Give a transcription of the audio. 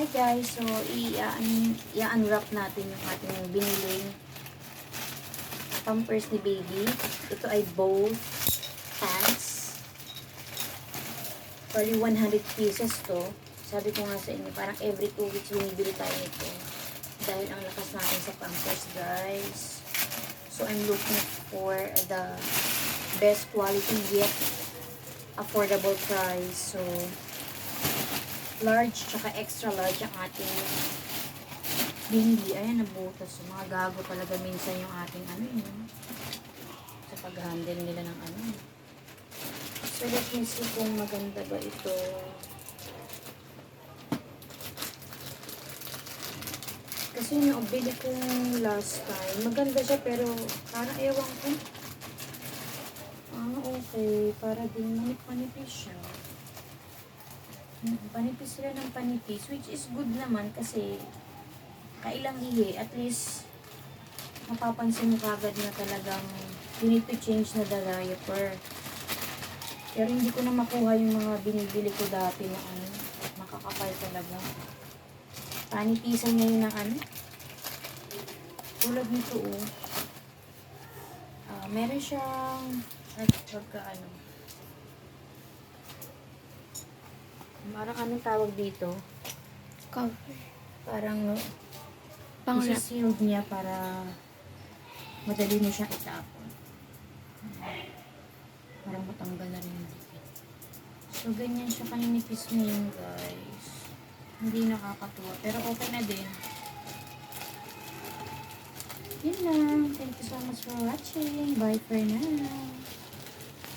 Hi guys, so i-unwrap natin yung ating biniling Pampers ni baby. Ito ay both pants. Probably 100 pieces to. Sabi ko nga sa inyo, parang every 2 weeks binibili tayo nito. Dahil ang lakas natin sa Pampers, guys. So I'm looking for the best quality yet affordable price. So large tsaka extra large ang ating binili. Ayan, nabutas. So, mga gago talaga minsan yung ating ano yun. Sa pag-handle nila ng ano. So let me see kung maganda ba ito. Kasi yung bili kong last time, maganda siya pero parang ewan ko. Okay. Para din manipis siya. Panipis sila ng panipis, which is good naman kasi kailang ihi, at least mapapansin mo kagad na talagang you need to change na the diaper. Pero hindi ko na makuha yung mga binibili ko dati na ano, makakapal talaga. Panipisan niya yun ng ano. Tulad nito oh. Meron siyang ano. Parang anong tawag dito? Cover. Parang Pang-wrap. isa-sealed niya para madali mo siyang itapon. Parang matanggal na rin yung dikit. So, ganyan siya kaninipis ngayon, guys. Hindi nakakatuwa. Pero okay na din. Yun lang. Thank you so much for watching. Bye for now.